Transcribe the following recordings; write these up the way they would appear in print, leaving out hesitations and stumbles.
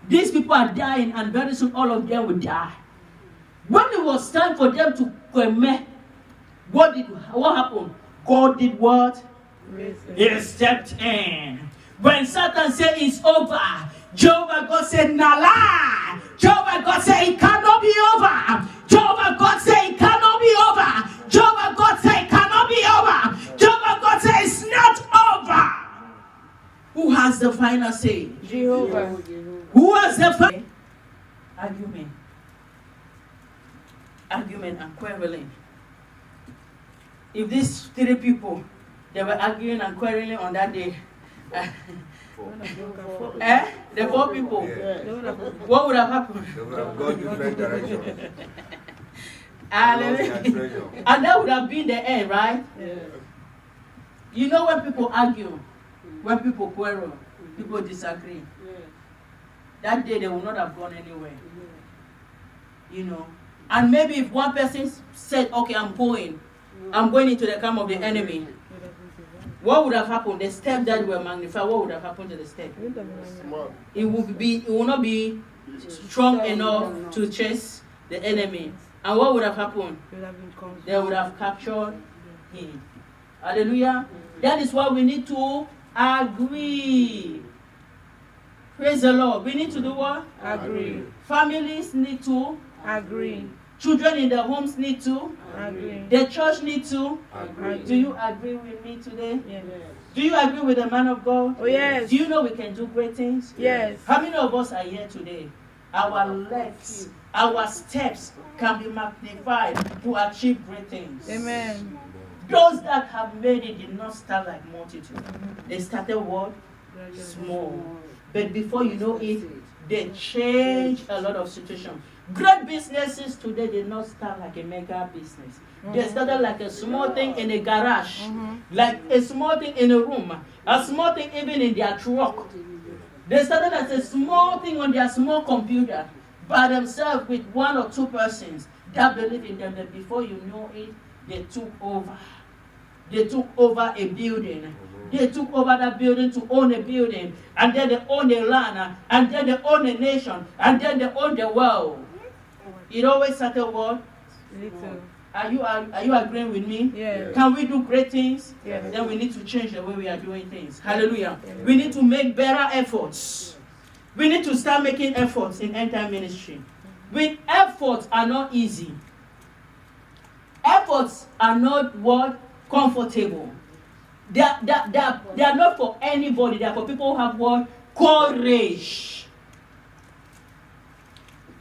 These people are dying, and very soon all of them will die. When it was time for them to come, what happened? God did what? He stepped in. When Satan said it's over, Jehovah God said, Nala. Jehovah God said it cannot be over. Jehovah God said it cannot be over. Jehovah God said it cannot be over. Jehovah God said it's not over. Who has the final say? Jehovah. Who has the final say? Argument and quarreling. If these three people, they were arguing and quarreling on that day, the four people, what would have happened? They would have gone different directions. And that would have been the end, right? Yeah. You know, when people argue, when people quarrel, people disagree, that day they will not have gone anywhere. You know. And maybe if one person said, okay, I'm going into the camp of the enemy, what would have happened? The step that were magnified, what would have happened to the step? It will not be strong enough to chase the enemy. And what would have happened? They would have captured him. Hallelujah. That is why we need to agree. Praise the Lord. We need to do what? Agree. Families need to agree. Children in their homes need to agree. The church need to agree. Do you agree with me today? Yes. Do you agree with the man of God? Oh, yes. Do you know we can do great things? Yes. How many of us are here today? Our legs, our steps can be magnified to achieve great things. Amen. Those that have made it did not start like multitude. They started what? Small. But before you know it, they changed a lot of situations. Great businesses today did not start like a mega business. They started like a small thing in a garage, like a small thing in a room, a small thing even in their truck. They started as a small thing on their small computer by themselves with one or two persons that believe in them. That before you know it, they took over. They took over a building. They took over that building to own a building, and then they own a land, and then they own a nation, and then they own the world. It always started what? Little. Are you agreeing with me? Yeah. Can we do great things? Yes. Then we need to change the way we are doing things. Hallelujah. We need to make better efforts. We need to start making efforts in end-time ministry. With efforts are not easy. Efforts are not what? Comfortable. They are not for anybody. They are for people who have what? Courage.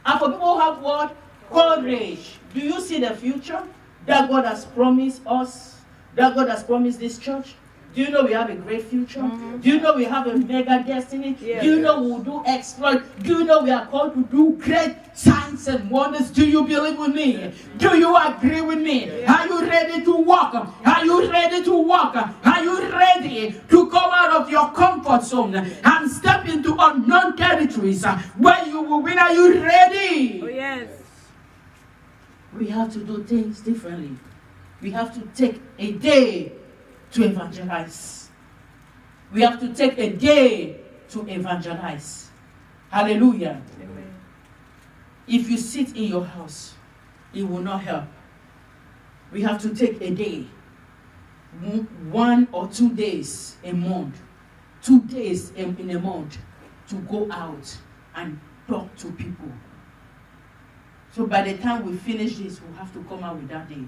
And for people who have what? Courage. Do you see the future that God has promised us? That God has promised this church? Do you know we have a great future? Do you know we have a mega destiny? Yes. Do you know we will do exploit? Do you know we are called to do great signs and wonders? Do you believe with me? Yes. Do you agree with me? Yes. Are you ready to walk? Are you ready to walk? Are you ready to come out of your comfort zone and step into unknown territories where you will win? Are you ready? Oh, yes. We have to do things differently. We have to take a day to evangelize. We have to take a day to evangelize. Hallelujah. Amen. If you sit in your house, it will not help. We have to take a day, 1 or 2 days a month, 2 days in a month to go out and talk to people. So by the time we finish this, we'll have to come out with that day.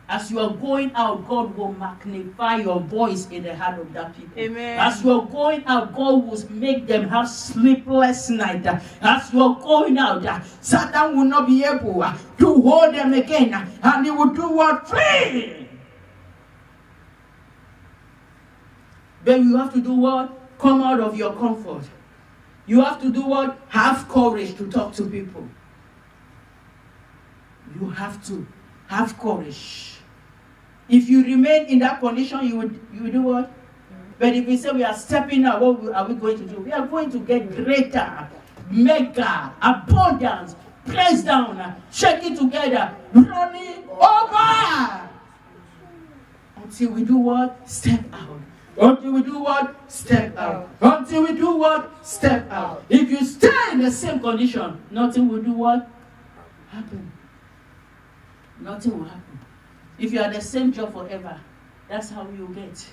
As you are going out, God will magnify your voice in the heart of that people. Amen. As you are going out, God will make them have sleepless night. As you are going out, Satan will not be able to hold them again. And he will do what? Flee! Then you have to do what? Come out of your comfort. You have to do what? Have courage to talk to people. You have to have courage. If you remain in that condition, you will do what? But if we say we are stepping out, what are we going to do? We are going to get greater, mega, abundance, press down, shake it together, running over. Until we do what? Step out. Until we do what? Step out. Until we do what? Step out. If you stay in the same condition, nothing will do what? Happen. Nothing will happen. If you are the same job forever, that's how you get.